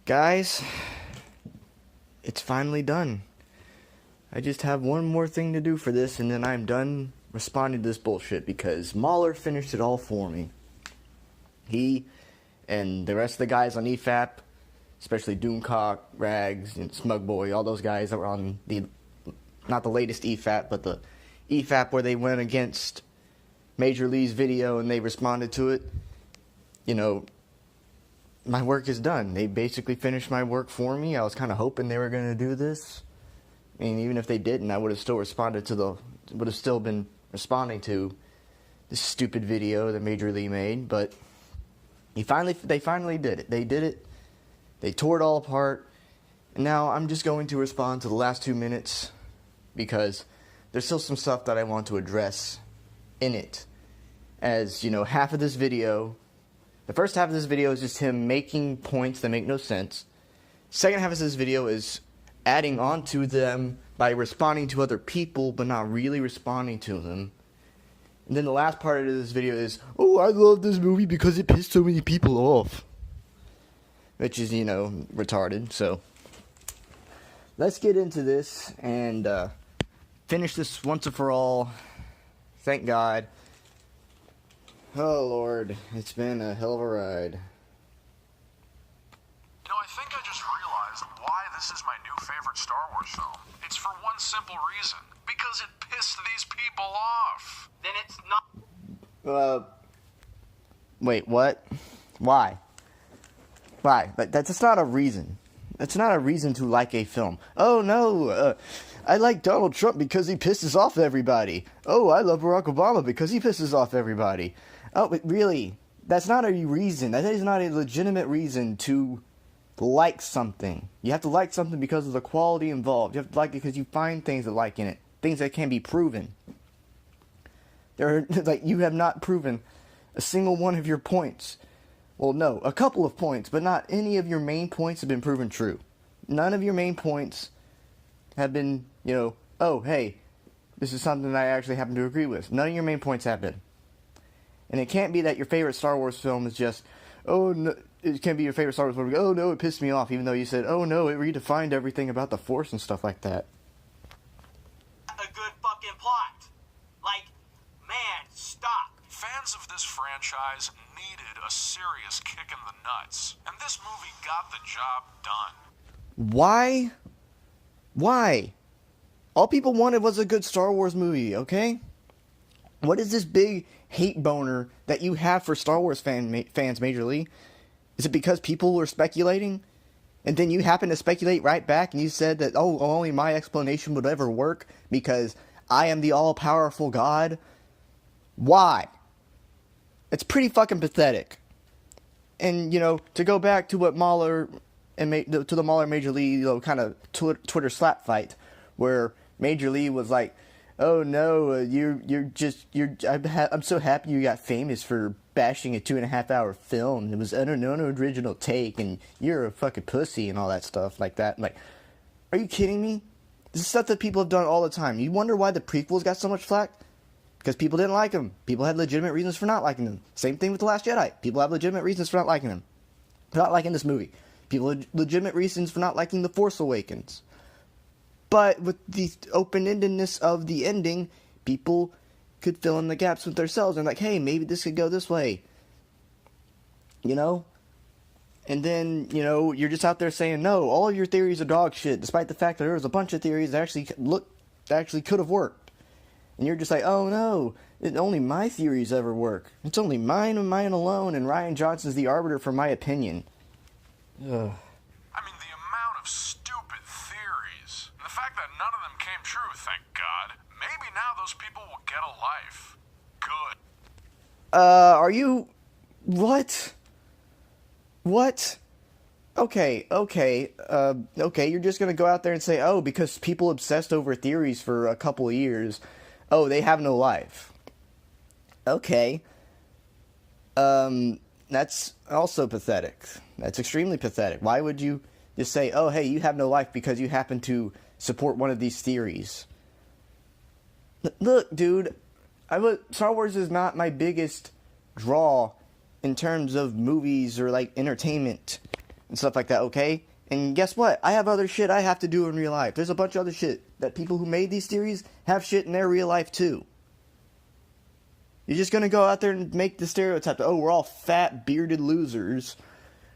Guys, it's finally done. I just have one more thing to do for this, and then I'm done responding to this bullshit, because MauLer finished it all for me. He and the rest of the guys on EFAP, especially Doomcock, Rags, and Smugboy, all those guys that were on the, not the latest EFAP, but the EFAP where they went against Maj0r Lee's video and they responded to it. You know, my work is done. They basically finished my work for me. I was kind of hoping they were going to do this. I mean, even if they didn't, I would have still responded to would have still been responding to this stupid video that Maj0r Lee made. But they finally did it. They did it. They tore it all apart. And now I'm just going to respond to the last 2 minutes, because there's still some stuff that I want to address in it. As, you know, half of this video, the first half of this video is just him making points that make no sense. Second half of this video is adding on to them by responding to other people, but not really responding to them. And then the last part of this video is, oh, I love this movie because it pissed so many people off. Which is, you know, retarded. So, let's get into this and finish this once and for all. Thank God. Oh, Lord. It's been a hell of a ride. You know, I think I just realized why this is my new favorite Star Wars film. It's for one simple reason. Because it pissed these people off. Then it's not... Wait, what? Why? Why? That's not a reason. That's not a reason to like a film. Oh, no, I like Donald Trump because he pisses off everybody. Oh, I love Barack Obama because he pisses off everybody. Oh, but really? That's not a reason. That is not a legitimate reason to like something. You have to like something because of the quality involved. You have to like it because you find things to like in it. Things that can be proven. You have not proven a single one of your points. Well, no, a couple of points, but not any of your main points have been proven true. None of your main points have been, you know, oh, hey, this is something that I actually happen to agree with. None of your main points have been. And it can't be that your favorite Star Wars film is just, oh, no, it can't be your favorite Star Wars film, oh, no, it pissed me off, even though you said, oh, no, it redefined everything about the Force and stuff like that. A good fucking plot. Like, man, stop. Fans of this franchise needed a serious kick in the nuts. And this movie got the job done. Why? Why? All people wanted was a good Star Wars movie, okay? What is this big hate boner that you have for Star Wars fans, Maj0r Lee? Is it because people were speculating? And then you happen to speculate right back and you said that, oh, only my explanation would ever work because I am the all-powerful God? Why? It's pretty fucking pathetic. And, you know, to go back to what MauLer and to the MauLer Maj0r Lee, you know, kind of Twitter slap fight, where Maj0r Lee was like, "Oh no, I'm so happy you got famous for bashing a 2.5-hour film. It was an original take, and you're a fucking pussy," and all that stuff like that. I'm like, are you kidding me? This is stuff that people have done all the time. You wonder why the prequels got so much flack? Because people didn't like them. People had legitimate reasons for not liking them. Same thing with The Last Jedi. People have legitimate reasons for not liking them. For not liking this movie. People had legitimate reasons for not liking The Force Awakens. But with the open-endedness of the ending, people could fill in the gaps with themselves. And like, hey, maybe this could go this way. You know? And then, you know, you're just out there saying, no, all of your theories are dog shit, despite the fact that there was a bunch of theories that actually could have worked. And you're just like, oh no, only my theories ever work. It's only mine and mine alone, and Rian Johnson's the arbiter for my opinion. Ugh. I mean, the amount of stupid theories, and the fact that none of them came true, thank God. Maybe now those people will get a life. Good. Are you... What? What? Okay, you're just gonna go out there and say, oh, because people obsessed over theories for a couple of years, oh, they have no life. Okay. That's also pathetic. That's extremely pathetic. Why would you just say, oh, hey, you have no life because you happen to support one of these theories? Look, dude, Star Wars is not my biggest draw in terms of movies or, like, entertainment. and stuff like that, okay? And guess what? I have other shit I have to do in real life. There's a bunch of other shit that people who made these theories have shit in their real life too. You're just gonna go out there and make the stereotype that, oh, we're all fat, bearded losers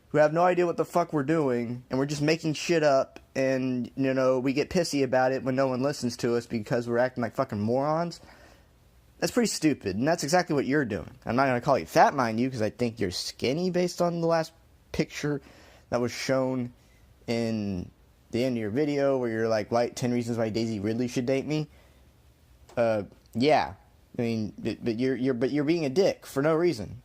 who have no idea what the fuck we're doing, and we're just making shit up, and, you know, we get pissy about it when no one listens to us because we're acting like fucking morons. That's pretty stupid, and that's exactly what you're doing. I'm not gonna call you fat, mind you, because I think you're skinny based on the last picture that was shown in the end of your video where you're like, 10 reasons why Daisy Ridley should date me. Yeah. I mean, but you're being a dick for no reason.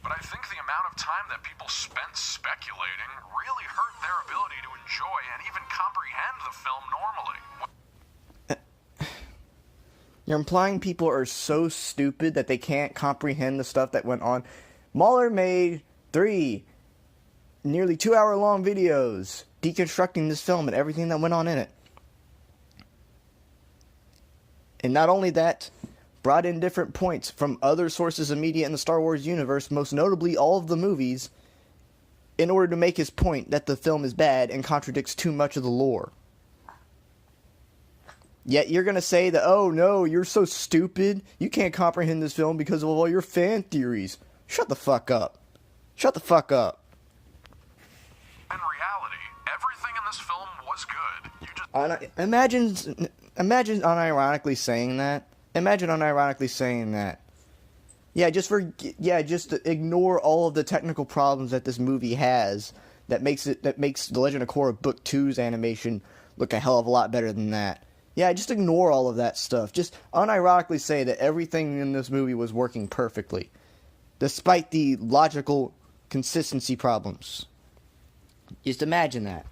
But I think the amount of time that people spent speculating really hurt their ability to enjoy and even comprehend the film normally. You're implying people are so stupid that they can't comprehend the stuff that went on. MauLer made 3 nearly 2-hour-long videos deconstructing this film and everything that went on in it. And not only that, brought in different points from other sources of media in the Star Wars universe, most notably all of the movies, in order to make his point that the film is bad and contradicts too much of the lore. Yet you're going to say that, oh no, you're so stupid, you can't comprehend this film because of all your fan theories. Shut the fuck up. Shut the fuck up. In reality, everything in this film was good. You just... Imagine unironically saying that. Imagine unironically saying that. Just ignore all of the technical problems that this movie has that makes The Legend of Korra Book 2's animation look a hell of a lot better than that. Yeah, just ignore all of that stuff. Just unironically say that everything in this movie was working perfectly, despite the logical consistency problems. Just imagine that.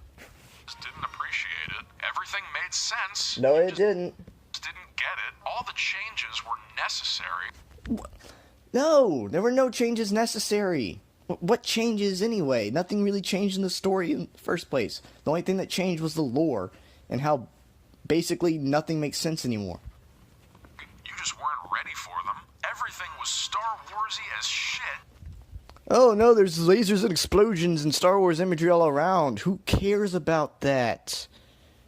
Just didn't appreciate it. Everything made sense. No, it didn't. Just didn't get it. All the changes were necessary. No, there were no changes necessary. What changes anyway? Nothing really changed in the story in the first place. The only thing that changed was the lore and how basically nothing makes sense anymore. You just weren't ready for them. Everything was Star Warsy as shit. Oh no, there's lasers and explosions and Star Wars imagery all around. Who cares about that?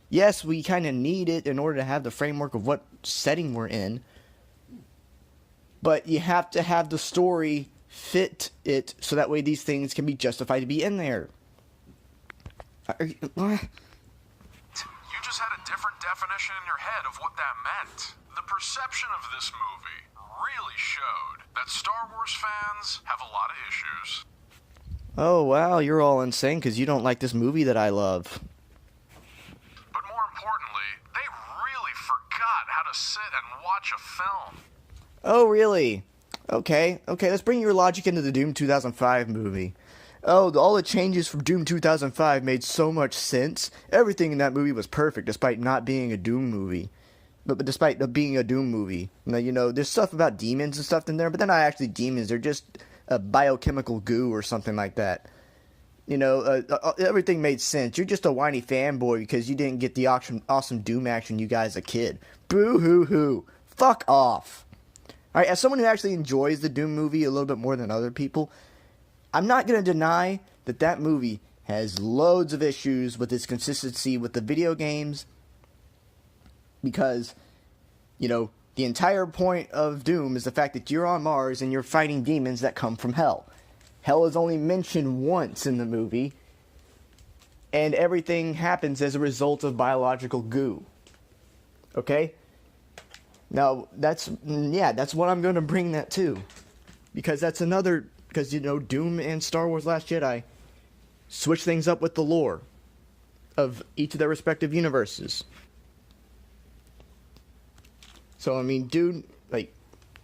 Yes, we kind of need it in order to have the framework of what setting we're in. But you have to have the story fit it so that way these things can be justified to be in there. You just had a different definition in your head of what that meant. The perception of this movie really showed that Star Wars fans have a lot of issues. Oh wow, you're all insane because you don't like this movie that I love. But more importantly, they really forgot how to sit and watch a film. Oh really? Okay, let's bring your logic into the Doom 2005 movie. Oh, all the changes from Doom 2005 made so much sense. Everything in that movie was perfect despite not being a Doom movie. But despite being a Doom movie. Now, you know, there's stuff about demons and stuff in there, but they're not actually demons. They're just a biochemical goo or something like that. You know, everything made sense. You're just a whiny fanboy because you didn't get the awesome Doom action you guys as a kid. Boo-hoo-hoo. Fuck off. Alright, as someone who actually enjoys the Doom movie a little bit more than other people, I'm not going to deny that that movie has loads of issues with its consistency with the video games. Because, you know, the entire point of Doom is the fact that you're on Mars and you're fighting demons that come from hell. Hell is only mentioned once in the movie. And everything happens as a result of biological goo. Okay? Now, that's what I'm going to bring that to. Because you know, Doom and Star Wars Last Jedi switch things up with the lore of each of their respective universes. So, I mean, dude, like,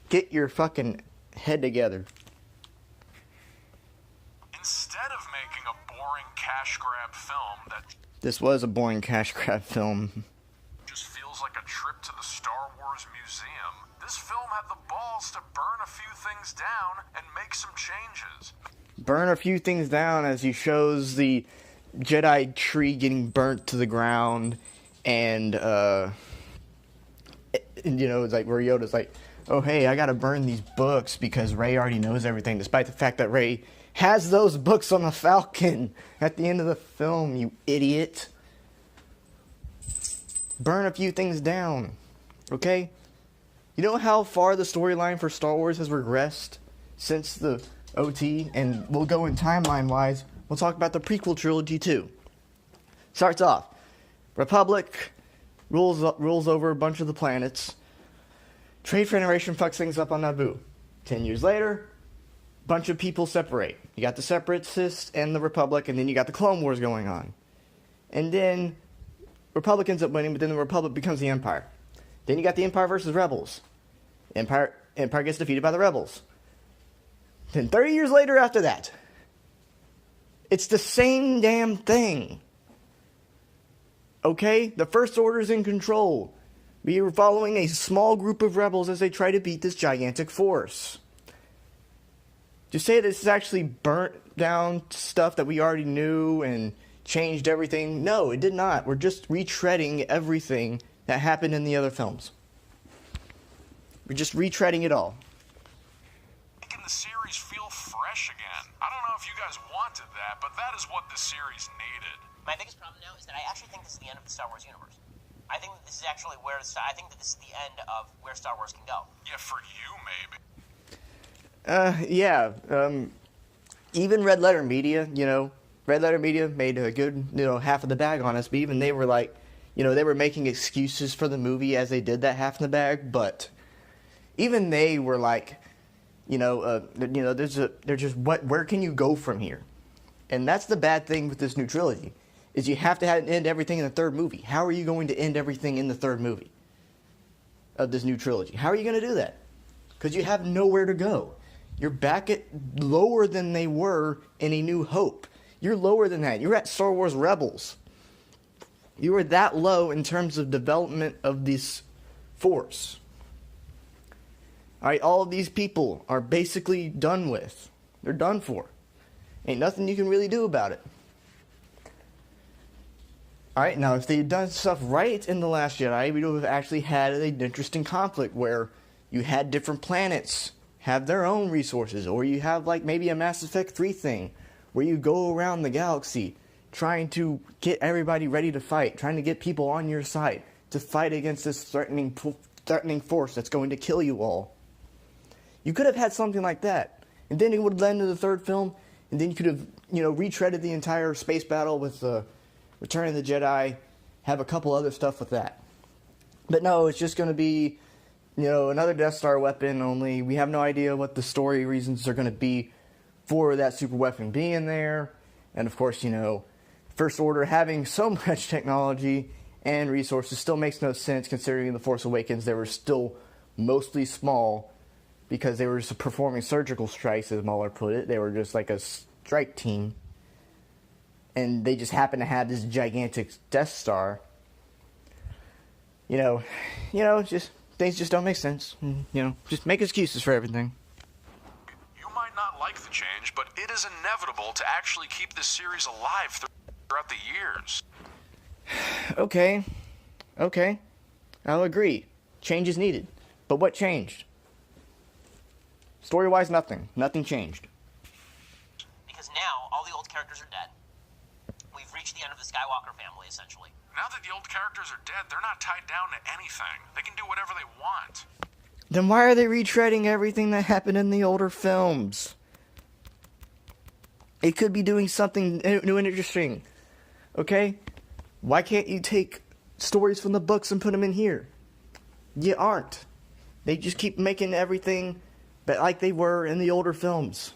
get your fucking head together. Instead of making a boring cash grab film that This was a boring cash grab film. just feels like a trip to the Star Wars Museum, this film had the balls to burn a few things down and make some changes. Burn a few things down as he shows the Jedi tree getting burnt to the ground, and you know, it's like where Yoda's like, oh hey, I gotta burn these books because Rey already knows everything, despite the fact that Rey has those books on the Falcon at the end of the film, you idiot. Burn a few things down, okay? You know how far the storyline for Star Wars has regressed since the OT? And we'll go in timeline-wise. We'll talk about the prequel trilogy, too. Starts off. Republic rules over a bunch of the planets. Trade Federation fucks things up on Naboo. 10 years later, bunch of people separate. You got the Separatists and the Republic, and then you got the Clone Wars going on. And then Republic ends up winning, but then the Republic becomes the Empire. Then you got the Empire versus Rebels. Empire gets defeated by the Rebels. Then 30 years later after that, it's the same damn thing. Okay? The First Order's in control. We were following a small group of rebels as they try to beat this gigantic force. To say this is actually burnt down stuff that we already knew and changed everything, no, it did not. We're just retreading everything that happened in the other films. We're just retreading it all. Making the series feel fresh again. I don't know if you guys wanted that, but that is what the series needed. My biggest problem now is that I actually think this is the end of the Star Wars universe. I think that this is actually I think that this is the end of where Star Wars can go. Yeah, for you, maybe. Even Red Letter Media, Red Letter Media made a good, half of the bag on us, but even they were like, they were making excuses for the movie as they did that half in the bag, but even they were like, they're just, where can you go from here? And that's the bad thing with this new trilogy, is you have to end everything in the third movie. How are you going to end everything in the third movie of this new trilogy? How are you going to do that? Because you have nowhere to go. You're back at lower than they were in A New Hope. You're lower than that. You're at Star Wars Rebels. You were that low in terms of development of this force. Alright, all of these people are basically done with. They're done for. Ain't nothing you can really do about it. Alright, now if they had done stuff right in The Last Jedi, we would have actually had an interesting conflict where you had different planets have their own resources, or you have like maybe a Mass Effect 3 thing where you go around the galaxy trying to get everybody ready to fight, trying to get people on your side to fight against this threatening force that's going to kill you all. You could have had something like that, and then it would have led into the third film, and then you could have, retreaded the entire space battle with Return of the Jedi, have a couple other stuff with that. But no, it's just going to be, another Death Star weapon, only we have no idea what the story reasons are going to be for that super weapon being there. And of course, First Order having so much technology and resources still makes no sense, considering in The Force Awakens they were still mostly small because they were just performing surgical strikes, as MauLer put it. They were just like a strike team. And they just happened to have this gigantic Death Star. Just things just don't make sense. Just make excuses for everything. You might not like the change, but it is inevitable to actually keep this series alive throughout the years. Okay. I'll agree. Change is needed. But what changed? Story-wise, nothing. Nothing changed. Because now, all the old characters are dead. We've reached the end of the Skywalker family, essentially. Now that the old characters are dead, they're not tied down to anything. They can do whatever they want. Then why are they retreading everything that happened in the older films? It could be doing something new and interesting. Okay? Why can't you take stories from the books and put them in here? You aren't. They just keep making everything like they were in the older films.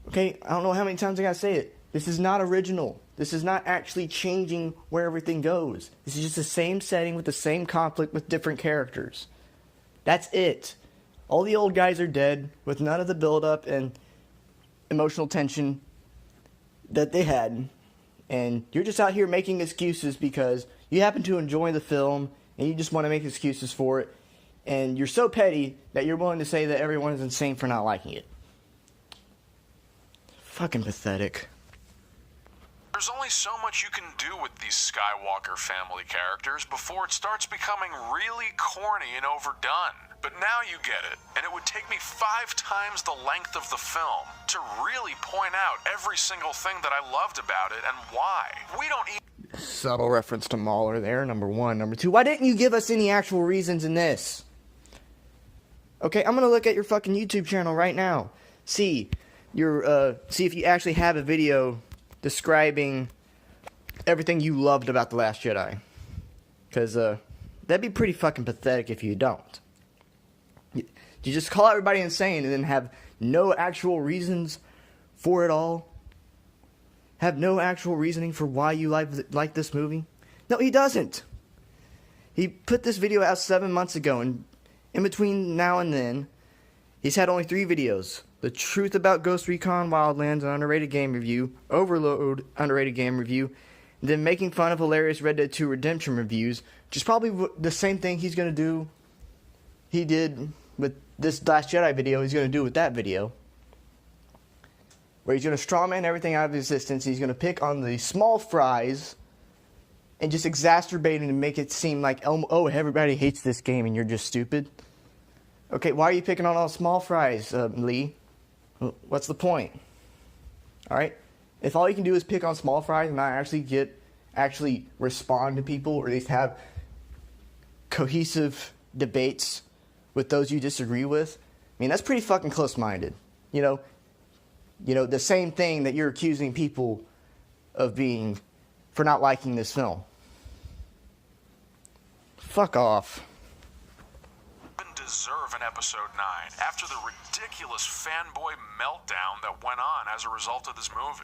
Okay? I don't know how many times I gotta say it. This is not original. This is not actually changing where everything goes. This is just the same setting with the same conflict with different characters. That's it. All the old guys are dead with none of the build-up and emotional tension that they had. And you're just out here making excuses because you happen to enjoy the film and you just want to make excuses for it. And you're so petty that you're willing to say that everyone is insane for not liking it. Fucking pathetic. There's only so much you can do with these Skywalker family characters before it starts becoming really corny and overdone. But now you get it, and it would take me 5 times the length of the film to really point out every single thing that I loved about it and why. We don't even... Subtle reference to MauLer there, number one. Number two, why didn't you give us any actual reasons in this? Okay, I'm gonna look at your fucking YouTube channel right now. See if you actually have a video describing everything you loved about The Last Jedi. Because, that'd be pretty fucking pathetic if you don't. You just call everybody insane and then have no actual reasons for it all? Have no actual reasoning for why you like this movie? No, he doesn't. He put this video out 7 months ago, and in between now and then, he's had only 3 videos. The Truth About Ghost Recon Wildlands, an underrated game review, Overload, underrated game review, and then making fun of hilarious Red Dead 2 Redemption reviews, which is probably the same thing he's going to do. He did with this Last Jedi video, he's going to do with that video. Where he's going to strawman everything out of existence. He's going to pick on the small fries and just exacerbate it and make it seem like, oh, everybody hates this game and you're just stupid. Okay, why are you picking on all small fries, Lee? What's the point? Alright? If all you can do is pick on small fries and not actually respond to people, or at least have cohesive debates with those you disagree with, I mean, that's pretty fucking close-minded. You know, the same thing that you're accusing people of being for not liking this film. Fuck off. Deserve in episode 9 after the ridiculous fanboy meltdown that went on as a result of this movie.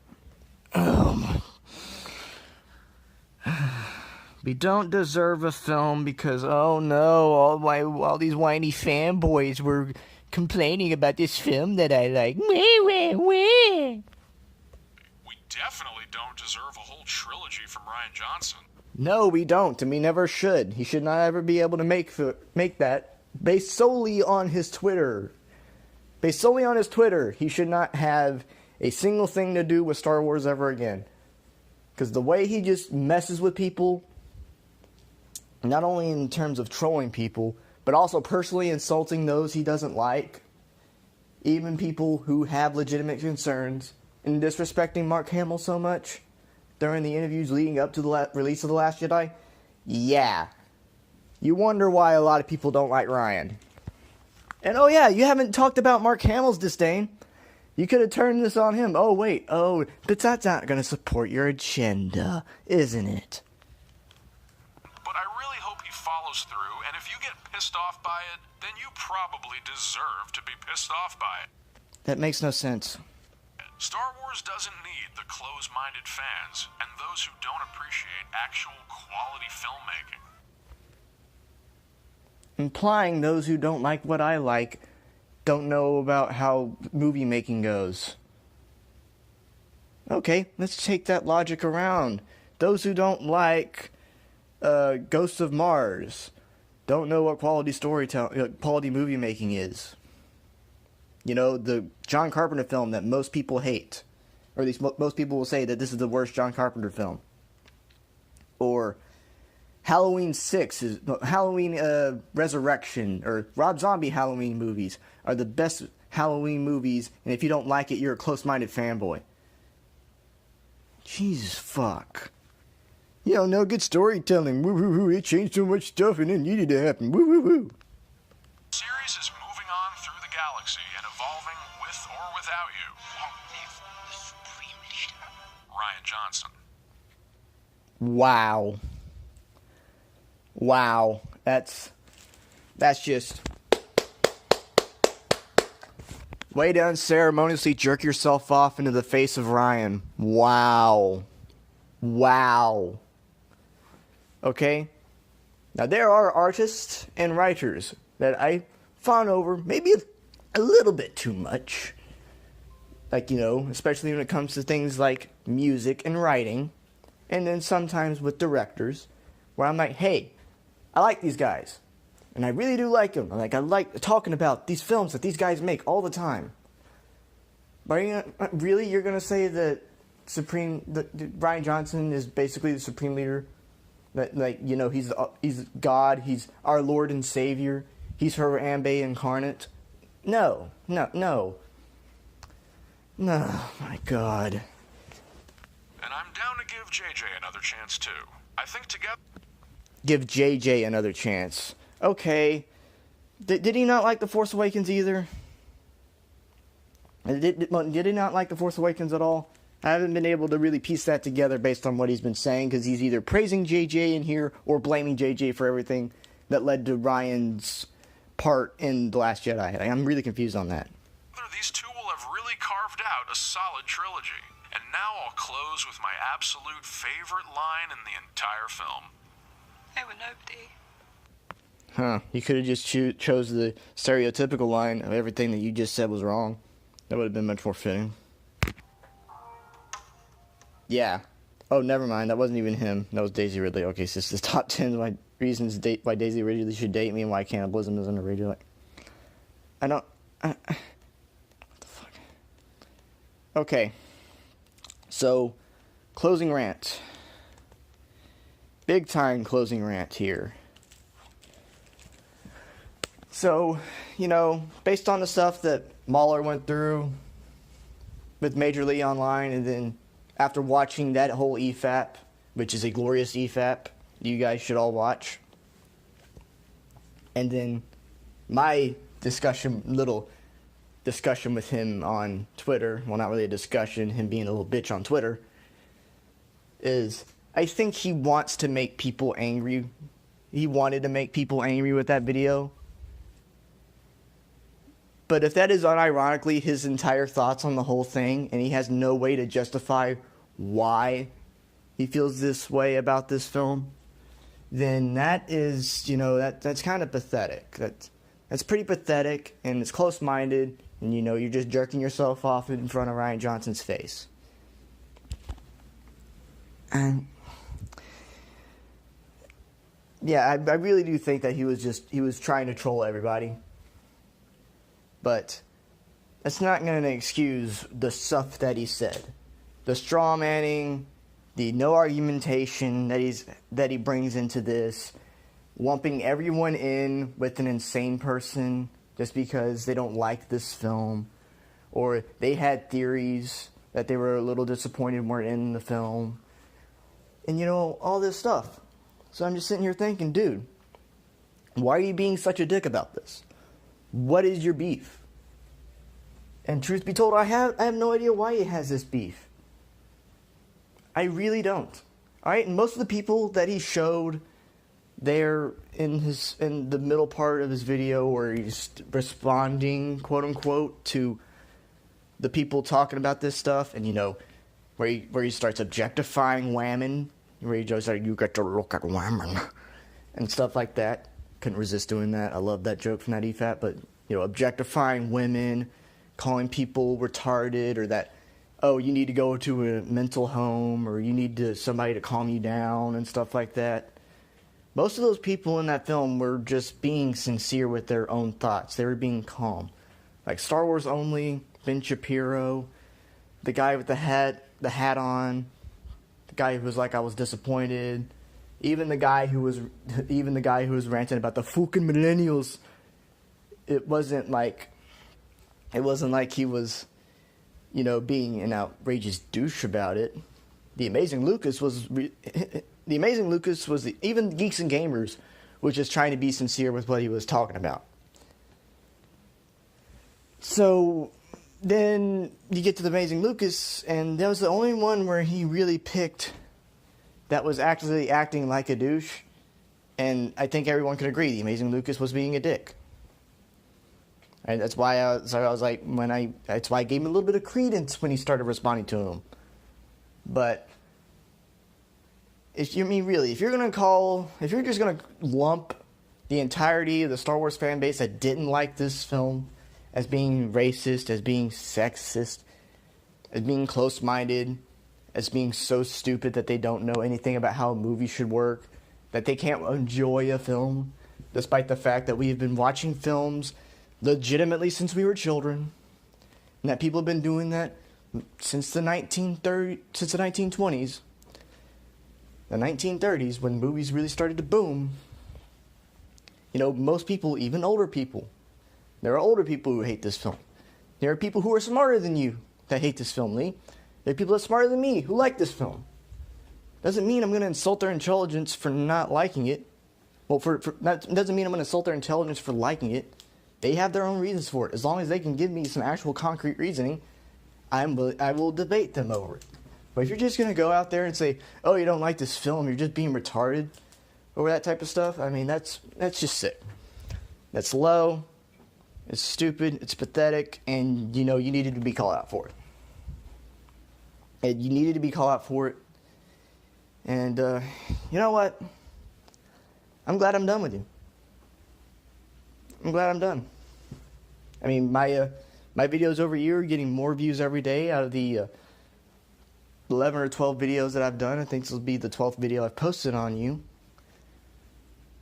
We don't deserve a film because, oh no, all these whiny fanboys were complaining about this film that I like. We definitely don't deserve a whole trilogy from Rian Johnson. No, we don't, and we never should. He should not ever be able to make that. Based solely on his Twitter. He should not have a single thing to do with Star Wars ever again. Because the way he just messes with people, not only in terms of trolling people, but also personally insulting those he doesn't like, even people who have legitimate concerns, and disrespecting Mark Hamill so much during the interviews leading up to the release of The Last Jedi, yeah. You wonder why a lot of people don't like Ryan. And oh yeah, you haven't talked about Mark Hamill's disdain. You could have turned this on him. Oh wait, but that's not going to support your agenda, isn't it? But I really hope he follows through, and if you get pissed off by it, then you probably deserve to be pissed off by it. That makes no sense. Star Wars doesn't need the close-minded fans and those who don't appreciate actual quality filmmaking. Implying those who don't like what I like don't know about how movie making goes. Okay, let's take that logic around. Those who don't like Ghosts of Mars don't know what quality movie making is. You know, the John Carpenter film that most people hate. Or at least most people will say that this is the worst John Carpenter film. Or Halloween Resurrection, or Rob Zombie Halloween movies are the best Halloween movies, and if you don't like it, you're a close-minded fanboy. Jesus fuck. You know, no good storytelling. Woo woo woo. It changed so much stuff and it needed to happen. Woo woo woo. The series is moving on through the galaxy and evolving with or without you. Long live the Supreme Leader. Rian Johnson. Wow. Wow, that's just way to unceremoniously jerk yourself off into the face of Ryan. Wow. Okay? Now there are artists and writers that I fawn over maybe a little bit too much. Like, you know, especially when it comes to things like music and writing. And then sometimes with directors, where I'm like, hey, I like these guys, and I really do like them. I like talking about these films that these guys make all the time. But you're gonna say that Rian Johnson is basically the supreme leader? That, like, you know, he's God, he's our Lord and Savior, He's her Ambe incarnate. No. No, my God. And I'm down to give JJ another chance, too. I think together... Give JJ another chance. Okay. Did he not like The Force Awakens either? Did he not like The Force Awakens at all? I haven't been able to really piece that together based on what he's been saying, because he's either praising JJ in here or blaming JJ for everything that led to Ryan's part in The Last Jedi. I'm really confused on that. These two will have really carved out a solid trilogy. And now I'll close with my absolute favorite line in the entire film. They were nobody. Huh. You could have just chose the stereotypical line of everything that you just said was wrong. That would have been much more fitting. Yeah. Oh, never mind. That wasn't even him. That was Daisy Ridley. Okay, so this is top 10 reasons why Daisy Ridley should date me and why cannibalism is underrated. I don't... what the fuck? Okay. So, closing rant. Big time closing rant here. So, based on the stuff that MauLer went through with Maj0r Lee online, and then after watching that whole EFAP, which is a glorious EFAP, you guys should all watch. And then my little discussion with him on Twitter, well, not really a discussion, him being a little bitch on Twitter, is I think he wants to make people angry. He wanted to make people angry with that video. But if that is unironically his entire thoughts on the whole thing, and he has no way to justify why he feels this way about this film, then that is, that's kind of pathetic. That's pretty pathetic, and it's close-minded, and you're just jerking yourself off in front of Rian Johnson's face. And yeah, I really do think that he was trying to troll everybody. But that's not going to excuse the stuff that he said. The straw manning, the no argumentation that he brings into this, lumping everyone in with an insane person just because they don't like this film, or they had theories that they were a little disappointed weren't in the film, and all this stuff. So I'm just sitting here thinking, dude, why are you being such a dick about this? What is your beef? And truth be told, I have no idea why he has this beef. I really don't. Alright, and most of the people that he showed there in the middle part of his video where he's responding, quote unquote, to the people talking about this stuff, and where he starts objectifying women, where he just like, you get to look at women and stuff like that. Couldn't resist doing that. I love that joke from that EFAP, but objectifying women, calling people retarded, or that, oh, you need to go to a mental home, or you need somebody to calm you down and stuff like that. Most of those people in that film were just being sincere with their own thoughts. They were being calm. Like Star Wars Only, Ben Shapiro, the guy with the hat on, the guy who was like, I was disappointed, even the guy who was ranting about the fucking millennials. It wasn't like he was, being an outrageous douche about it. The Amazing Lucas was even Geeks and Gamers was just trying to be sincere with what he was talking about. So then you get to the Amazing Lucas, and that was the only one where he really picked that was actually acting like a douche. And I think everyone can agree the Amazing Lucas was being a dick. And that's why I was like, that's why I gave him a little bit of credence when he started responding to him. But if you're just gonna lump the entirety of the Star Wars fan base that didn't like this film as being racist, as being sexist, as being close-minded, as being so stupid that they don't know anything about how a movie should work, that they can't enjoy a film, despite the fact that we've been watching films legitimately since we were children, and that people have been doing that since the 1920s, the 1930s, when movies really started to boom. You know, most people, even older people, there are older people who hate this film. There are people who are smarter than you that hate this film, Lee. There are people that are smarter than me who like this film. Doesn't mean I'm going to insult their intelligence for not liking it. Well, that doesn't mean I'm going to insult their intelligence for liking it. They have their own reasons for it. As long as they can give me some actual concrete reasoning, I will debate them over it. But if you're just going to go out there and say, oh, you don't like this film, you're just being retarded over that type of stuff, I mean, that's just sick. That's low, it's stupid, it's pathetic, and, you know, you needed to be called out for it. And you needed to be called out for it. And, you know what? I'm glad I'm done with you. I'm glad I'm done. I mean, my videos over here are getting more views every day out of the 11 or 12 videos that I've done. I think this will be the 12th video I've posted on you.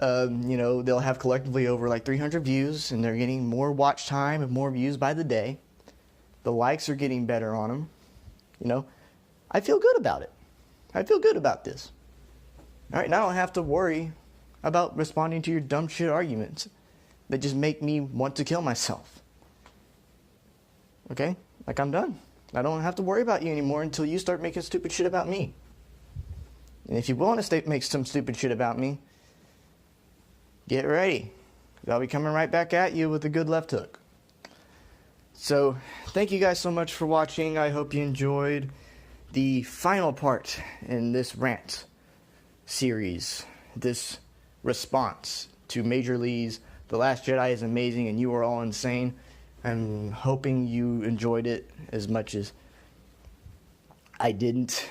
You know, they'll have collectively over like 300 views, and they're getting more watch time and more views by the day. The likes are getting better on them. You know, I feel good about it. I feel good about this. All right, now I don't have to worry about responding to your dumb shit arguments that just make me want to kill myself. Okay? Like, I'm done. I don't have to worry about you anymore until you start making stupid shit about me. And if you want to make some stupid shit about me, get ready. I'll be coming right back at you with a good left hook. So, thank you guys so much for watching. I hope you enjoyed the final part in this rant series, this response to Maj0r Lee's The Last Jedi is amazing and you are all insane. I'm hoping you enjoyed it as much as I didn't.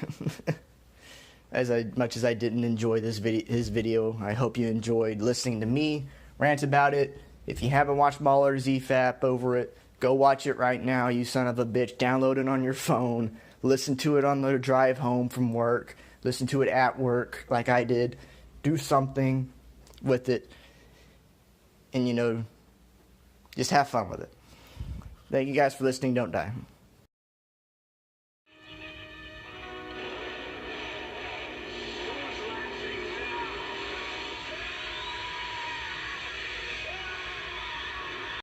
Much as I didn't enjoy his video. I hope you enjoyed listening to me rant about it. If you haven't watched MauLer's EFAP over it, go watch it right now, you son of a bitch. Download it on your phone. Listen to it on the drive home from work. Listen to it at work like I did. Do something with it. And, you know, just have fun with it. Thank you guys for listening. Don't die.